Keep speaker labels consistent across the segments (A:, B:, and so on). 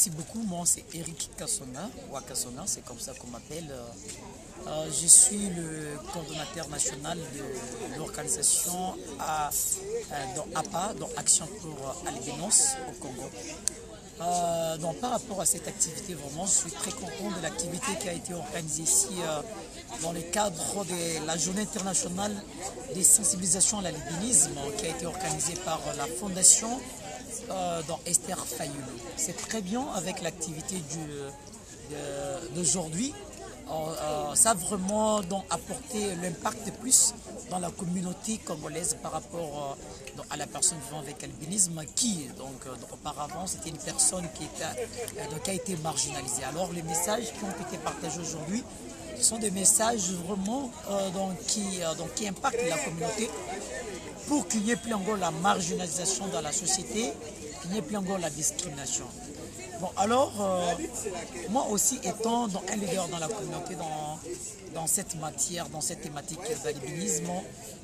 A: Merci beaucoup. Moi, c'est Eric Kassona, ou Kassona, c'est comme ça qu'on m'appelle. Je suis le coordonnateur national de l'organisation dans APA, dans Action pour Albinos au Congo. Donc, par rapport à cette activité, vraiment, je suis très content de l'activité qui a été organisée ici dans le cadre de la journée internationale des sensibilisations à l'albinisme qui a été organisée par la Fondation dans Esther Fayoulou. C'est très bien avec l'activité d'aujourd'hui. Ça a vraiment donc apporté l'impact plus dans la communauté congolaise par rapport à la personne vivant avec albinisme qui, auparavant, c'était une personne qui a été marginalisée. Alors les messages qui ont été partagés aujourd'hui, ce sont des messages vraiment qui impactent la communauté pour qu'il n'y ait plus encore la marginalisation dans la société, qu'il n'y ait plus encore la discrimination. Bon, alors, moi aussi, étant un leader dans la communauté, dans cette matière, dans cette thématique d'albinisme,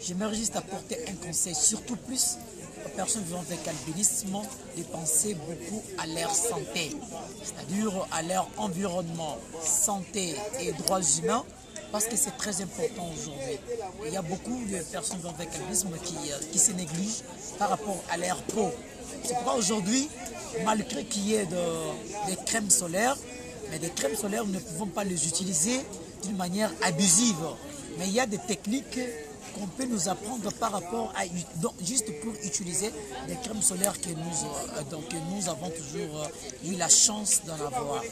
A: j'aimerais juste apporter un conseil, surtout plus aux personnes vivant avec albinisme, de penser beaucoup à leur santé, c'est-à-dire à leur environnement, santé et droits humains, parce que c'est très important aujourd'hui. Il y a beaucoup de personnes vivant avec albinisme qui se négligent par rapport à leur peau. C'est pourquoi aujourd'hui, malgré qu'il y ait des crèmes solaires, mais des crèmes solaires, nous ne pouvons pas les utiliser d'une manière abusive. Mais il y a des techniques qu'on peut nous apprendre par rapport à, juste pour utiliser des crèmes solaires que nous avons toujours eu la chance d'en avoir.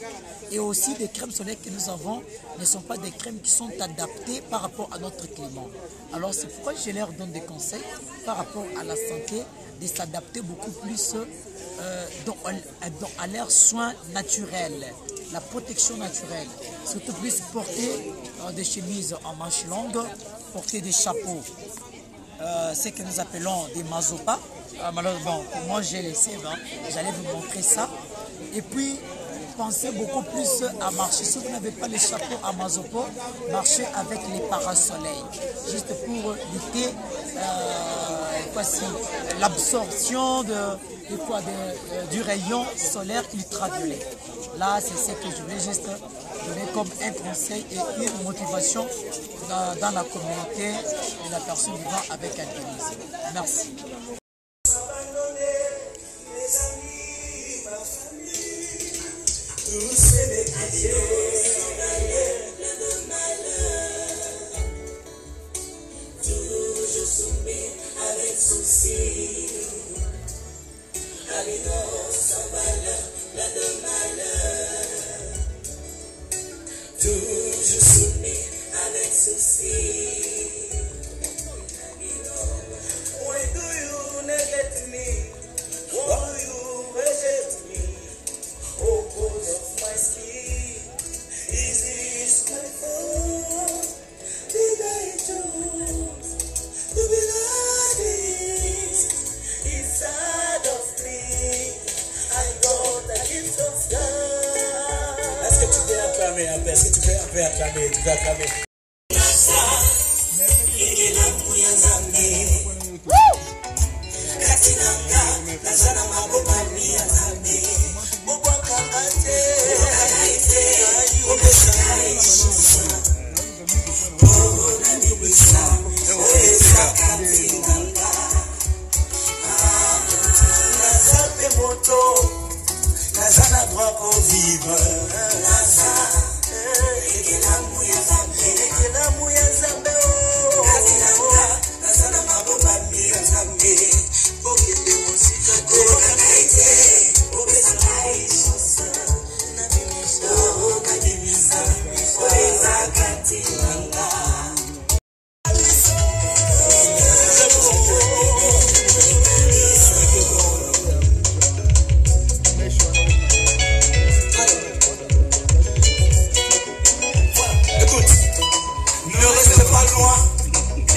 A: Et aussi des crèmes solaires que nous avons ne sont pas des crèmes qui sont adaptées par rapport à notre climat. Alors c'est pourquoi je leur donne des conseils par rapport à la santé, de s'adapter beaucoup plus à leurs soins naturels, la protection naturelle, surtout plus porter des chemises en manches longues, porter des chapeaux, ce que nous appelons des mazopas. Malheureusement, pour moi j'ai laissé, j'allais vous montrer ça. Et puis, pensez beaucoup plus à marcher. Si vous n'avez pas les chapeaux à mazopo, marchez avec les parasoleils, juste pour lutter l'absorption du rayon solaire ultraviolet. Là, c'est ce que je voulais juste donner comme un conseil et une motivation dans la communauté de la personne vivant avec albinisme. Merci.
B: Toujours soumis avec souci, albinos sans valeur, plein de malheur. Toujours soumis avec souci. Why do you neglect me? Why do you reject me? Oh, cause of my skin. Is this my fault? Did I choose to be like this? Inside of me, I got a gift of God. Est-ce que tu peux acclamer un peu? Est-ce que tu peux un peu acclamer? Tu peux acclamer. Nazana droit pour vivre.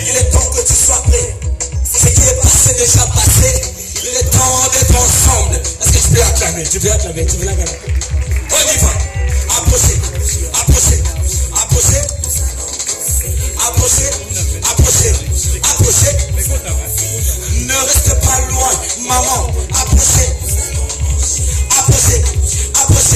B: Il est temps que tu sois prêt. Ce qui est passé déjà passé. Il est temps d'être ensemble. Est-ce que tu peux acclamer? Tu peux acclamer, tu peux acclamer. On y va. Approchez, approchez, approchez, approchez, approchez, approchez. Ne reste pas loin, maman. Approchez, approchez, approchez.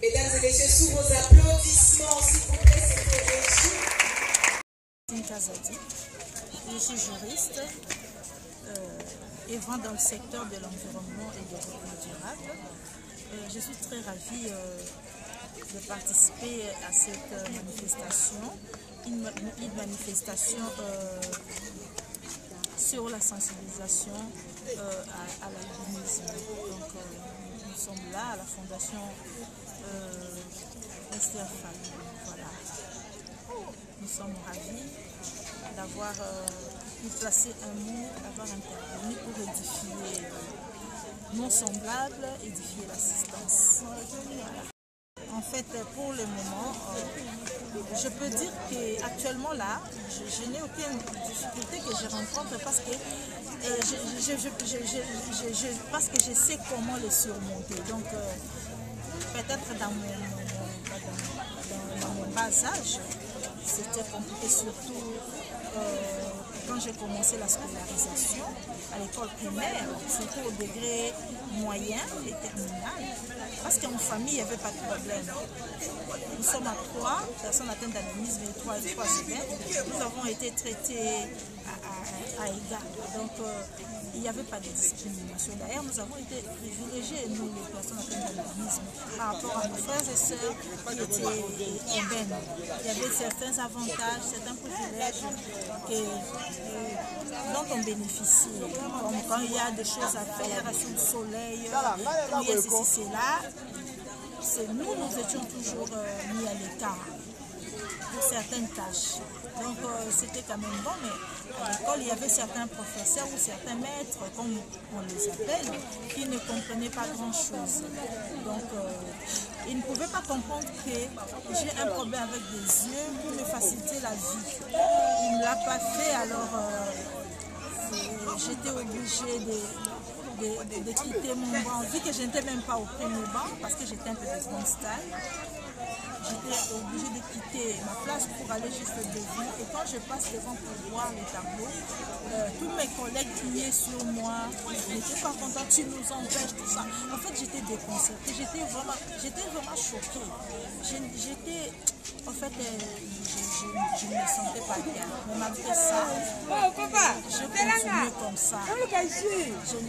B: Mesdames et messieurs, sous vos applaudissements, s'il vous plaît, c'est pour
C: Kazadi. Je suis juriste œuvrant dans le secteur de l'environnement et du développement durable. Je suis très ravie de participer à cette manifestation, une manifestation sur la sensibilisation à l'albinisme. Donc nous sommes là à la fondation Esther Faye. Voilà. Nous sommes ravis d'avoir pu placer un mot, d'avoir intervenu pour édifier nos semblables, édifier l'assistance. Voilà. En fait, pour le moment, je peux dire qu'actuellement là, je n'ai aucune difficulté que je rencontre parce que je sais comment les surmonter. Donc, peut-être dans mon bas âge, c'était compliqué, surtout quand j'ai commencé la scolarisation à l'école primaire, surtout au degré moyen et terminal, parce qu'en famille, il n'y avait pas de problème. Nous sommes à 3 personnes atteintes d'albinisme et 3 élèves. Nous avons été traités à égal. Donc, il n'y avait pas de discrimination. D'ailleurs, nous avons été privilégiés, nous, les personnes atteintes d'albinisme, par rapport à nos frères et sœurs qui étaient ébènes. Il y avait certains avantages, certains privilèges dont on bénéficie. Comme quand il y a des choses à faire sous le soleil, quand il y a ceci, cela, nous étions toujours mis à l'écart pour certaines tâches. Donc c'était quand même bon, mais à l'école, il y avait certains professeurs ou certains maîtres, comme on les appelle, qui ne comprenaient pas grand-chose. Donc ils ne pouvaient pas comprendre que j'ai un problème avec des yeux pour me faciliter la vie. Il ne l'a pas fait, alors j'étais obligée de quitter mon banc, vu que je n'étais même pas au premier banc, parce que j'étais un peu de seconde style. J'étais obligée de quitter ma place pour aller juste devant. Et quand je passe devant pour voir les tableaux, tous mes collègues criaient sur moi, ils n'étaient pas contents, tu nous empêches, tout ça. En fait, j'étais déconcertée, j'étais vraiment choquée. En fait, je ne me sentais pas bien. Mais malgré ça, je continuais comme ça.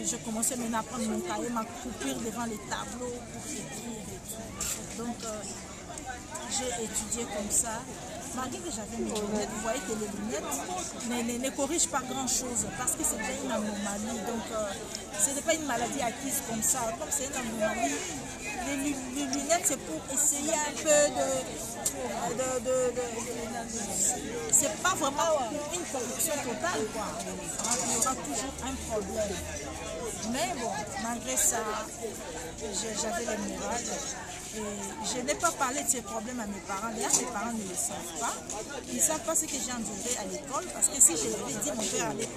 C: Je commençais maintenant à prendre mon cahier, m'accroupir devant les tableaux pour écrire et tout. Donc, j'ai étudié comme ça. Malgré que j'avais mes lunettes, vous voyez que les lunettes ne corrigent pas grand-chose parce que c'est déjà une anomalie. Donc, ce n'est pas une maladie acquise comme ça. Comme c'est une anomalie, les lunettes, c'est pour essayer un peu c'est pas vraiment une correction totale, quoi. Il y aura toujours un problème. Mais bon, malgré ça, j'avais les murailles. Et je n'ai pas parlé de ces problèmes à mes parents. D'ailleurs, mes parents ne le savent pas. Ils ne savent pas ce que j'ai enduré à l'école. Parce que si je leur ai dit, mon père allait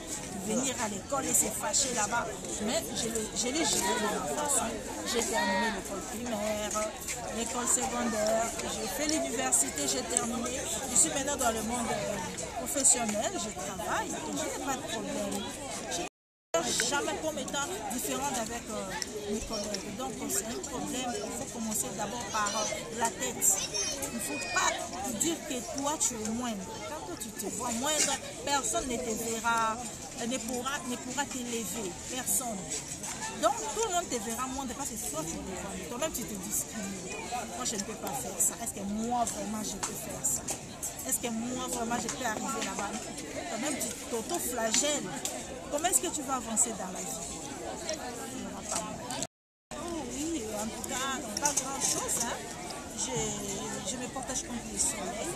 C: venir à l'école et s'est fâché là-bas. Mais je l'ai géré de ma façon. J'ai terminé l'école primaire, l'école secondaire. J'ai fait l'université, j'ai terminé. Je suis maintenant dans le monde professionnel. Je travaille et je n'ai pas de problème. Jamais comme étant différente avec mes collègues. Donc c'est un problème, il faut commencer d'abord par la tête. Il ne faut pas dire que toi tu es moindre. Quand toi tu te vois moindre, personne ne te verra, ne pourra t'élever. Personne. Donc tout le monde te verra moindre parce que toi tu te vois. Toi-même tu te discrimines. Moi je ne peux pas faire ça. Est-ce que moi vraiment je peux faire ça? Est-ce que moi vraiment je peux arriver là-bas? Toi-même tu t'auto-flagelles. Comment est-ce que tu vas avancer dans la vie? Il n'y aura pas moyen. Oui, en tout cas, pas grand-chose. Hein. Je me partage contre le soleil.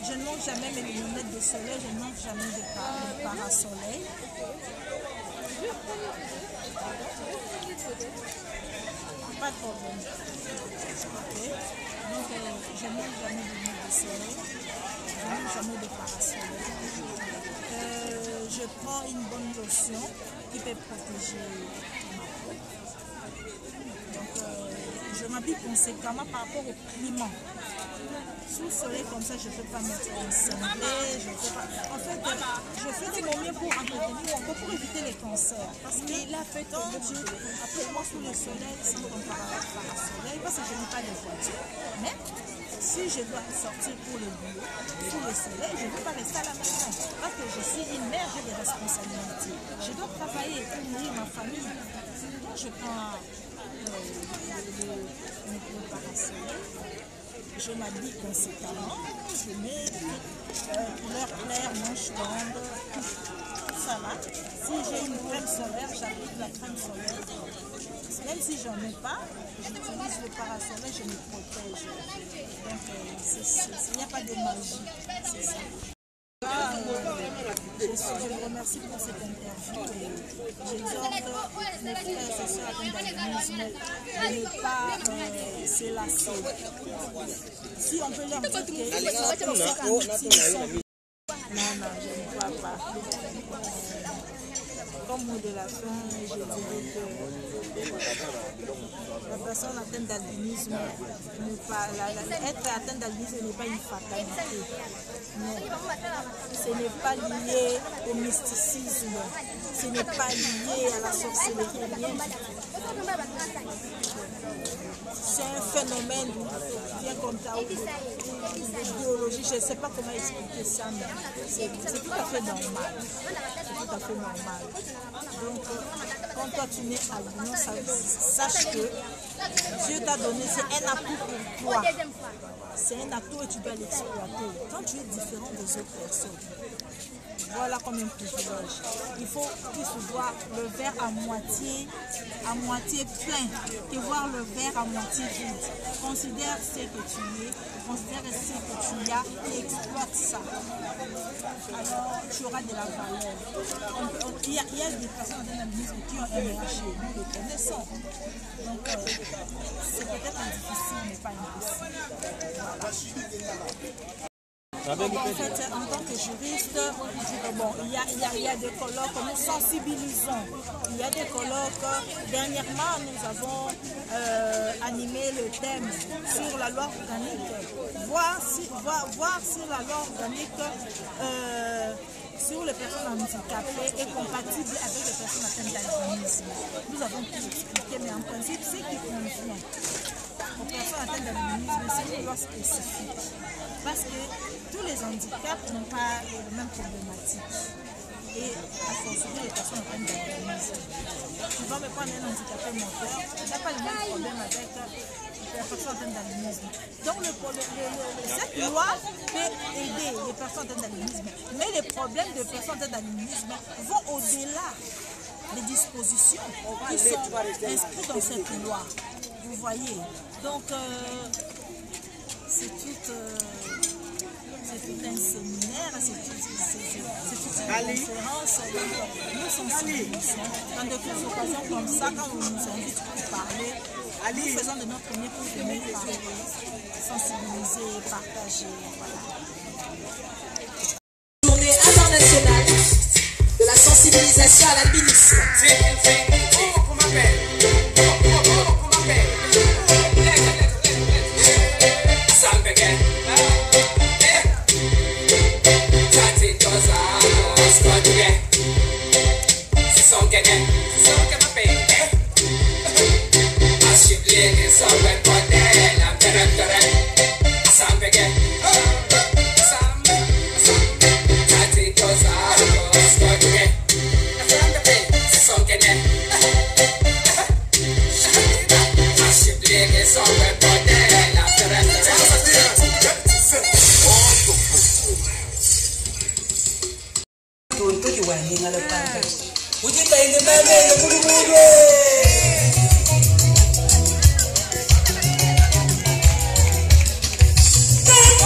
C: je ne manque jamais mes lunettes de soleil, je ne manque jamais de parasoleil. Pas de problème. Okay. Donc, je ne manque jamais de lunettes de soleil, je ne manque jamais de parasoleil. Je prends une bonne lotion qui peut protéger ma peau. Donc, je m'habille conséquemment par rapport au climat. Sous le soleil comme ça, je ne peux pas mettre un cinglé, je peux pas... En fait, je fais de mon mieux pour entretenir mon corps, pour éviter les cancers. Parce que là, après moi, sous le soleil, sans mon parasoleil, parce que je n'ai pas de voiture. Mais si je dois sortir pour le boulot, sous le soleil, je ne peux pas rester à la maison. Parce que je suis une mère, j'ai des responsabilités. Je dois travailler pour nourrir ma famille. Donc, je prends le parasoleil. Je m'habille conséquemment, je mets couleur claire, manche longue, ça va. Si j'ai une crème solaire, j'applique la crème solaire. Même si j'en ai pas, j'utilise le parasoleil, je me protège. Donc il n'y a pas de magie, c'est ça. Je vous remercie pour cette interview et j'exhorte mes frères et sœurs atteints d'albinisme de ne pas se lasser. Si on peut leur dire que non, je ne crois pas. Comme mot de la fin, je dirais que la personne atteinte d'albinisme être atteinte d'albinisme n'est pas une fatalité. Non. Ce n'est pas lié au mysticisme, ce n'est pas lié à la sorcellerie, rien du tout. C'est un phénomène bien comme ça, de biologie, je ne sais pas comment expliquer ça, mais c'est tout à fait normal. C'est tout à fait normal. Donc, quand toi tu nais albino, sache que Dieu t'a donné, c'est un atout pour toi. C'est un atout et tu dois l'exploiter. Quand tu es différent des autres personnes, voilà comme un privilège. Il faut plus voir le verre à moitié plein que voir le verre à moitié vide. Considère ce que tu es, considère ce que tu as et exploite ça. Alors tu auras de la valeur. Il y a des personnes dans l'albinisme qui ont émergé, nous les connaissons. Donc c'est peut-être difficile mais pas impossible. Voilà. En fait, en tant que juriste, bon, il y a des colloques, nous sensibilisons. Il y a des colloques. Dernièrement, nous avons animé le thème sur la loi organique. Voir si la loi organique sur les personnes handicapées est compatible avec les personnes atteintes d'albinisme. Nous avons pu l'expliquer, mais en principe, ce qui convient aux personnes atteintes d'albinisme, c'est une loi spécifique. Parce que tous les handicaps n'ont pas les mêmes problématiques. Et à fortiori, les personnes atteintes d'albinisme. Tu vas me prendre un handicapé moteur, tu n'as pas le même problème avec les personnes atteintes d'albinisme. Donc cette loi peut aider les personnes atteintes d'albinisme. Mais les problèmes des personnes atteintes d'albinisme vont au-delà des dispositions qui sont inscrites dans cette loi. Vous voyez. Donc c'est tout un séminaire, c'est toute une conférence. Nous sensibilisons. Dans de telles occasions comme ça, quand on nous invite pour parler, nous faisons de notre mieux pour venir parler, sensibiliser, partager. Voilà.
D: Journée internationale de la sensibilisation à l'albinisme.
B: Hey!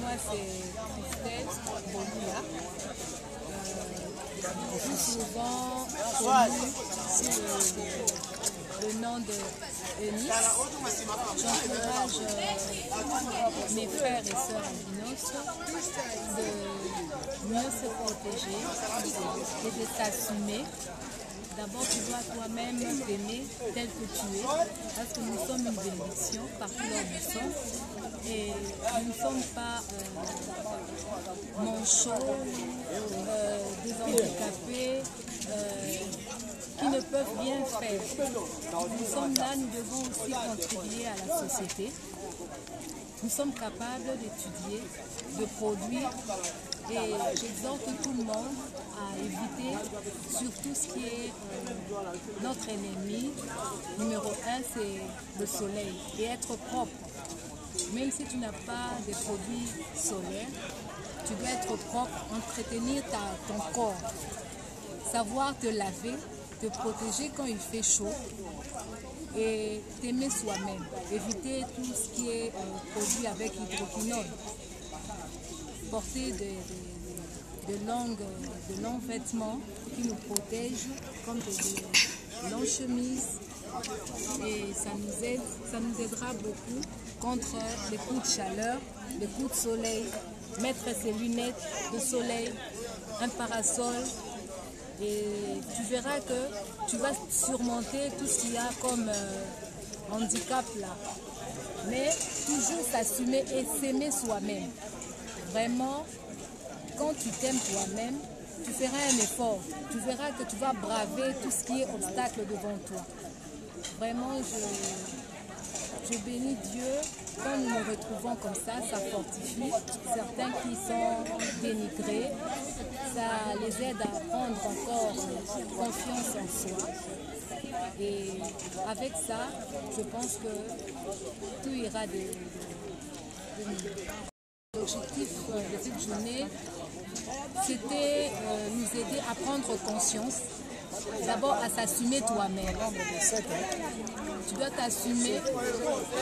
E: moi, c'est Christelle Bolia. Plus souvent connue sous le nom de Eunice. J'encourage mes frères et sœurs albinos de mieux se protéger et de s'assumer. D'abord, tu dois toi-même t'aimer tel que tu es, parce que nous sommes une bénédiction partout là où nous sommes. Et nous ne sommes pas manchots, des handicapés qui ne peuvent rien faire. Nous sommes là, nous devons aussi contribuer à la société. Nous sommes capables d'étudier, de produire, et j'exhorte tout le monde à éviter surtout ce qui est notre ennemi. Numéro 1, c'est le soleil, et être propre. Même si tu n'as pas de produits solaires, tu dois être propre, entretenir ton corps, savoir te laver, te protéger quand il fait chaud et t'aimer soi-même. Éviter tout ce qui est produit avec hydroquinone. Porter de longs vêtements qui nous protègent, comme de longues chemises. Et ça nous aidera beaucoup contre les coups de chaleur, les coups de soleil. Mettre ses lunettes de soleil, un parasol. Et tu verras que tu vas surmonter tout ce qu'il y a comme handicap là. Mais toujours s'assumer et s'aimer soi-même. Vraiment, quand tu t'aimes toi-même, tu feras un effort. Tu verras que tu vas braver tout ce qui est obstacle devant toi. Vraiment, je bénis Dieu. Quand nous nous retrouvons comme ça fortifie. Certains qui sont dénigrés, ça les aide à prendre encore confiance en soi. Et avec ça, je pense que tout ira de mieux. L'objectif de cette journée, c'était nous aider à prendre conscience, d'abord à s'assumer toi-même. Tu dois t'assumer,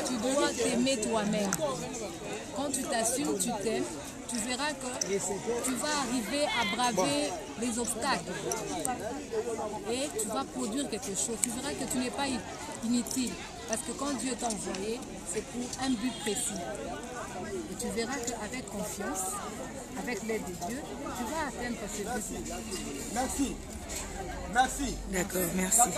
E: tu dois t'aimer toi-même. Quand tu t'assumes, tu t'aimes, tu verras que tu vas arriver à braver les obstacles et tu vas produire quelque chose. Tu verras que tu n'es pas inutile parce que quand Dieu t'a envoyé, c'est pour un but précis. Et tu verras qu'avec confiance, avec l'aide de Dieu, tu vas atteindre ce but.
B: Merci. Merci.
F: D'accord, merci.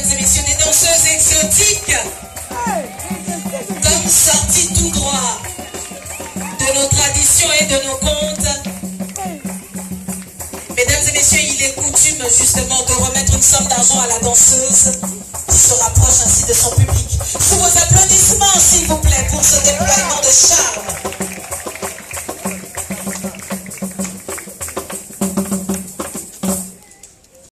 D: mesdames et messieurs, des danseuses exotiques, comme sorties tout droit de nos traditions et de nos contes. Mesdames et messieurs, il est coutume justement de remettre une somme d'argent à la danseuse qui se rapproche ainsi de son public. Sous vos applaudissements, s'il vous plaît, pour ce déploiement de charme.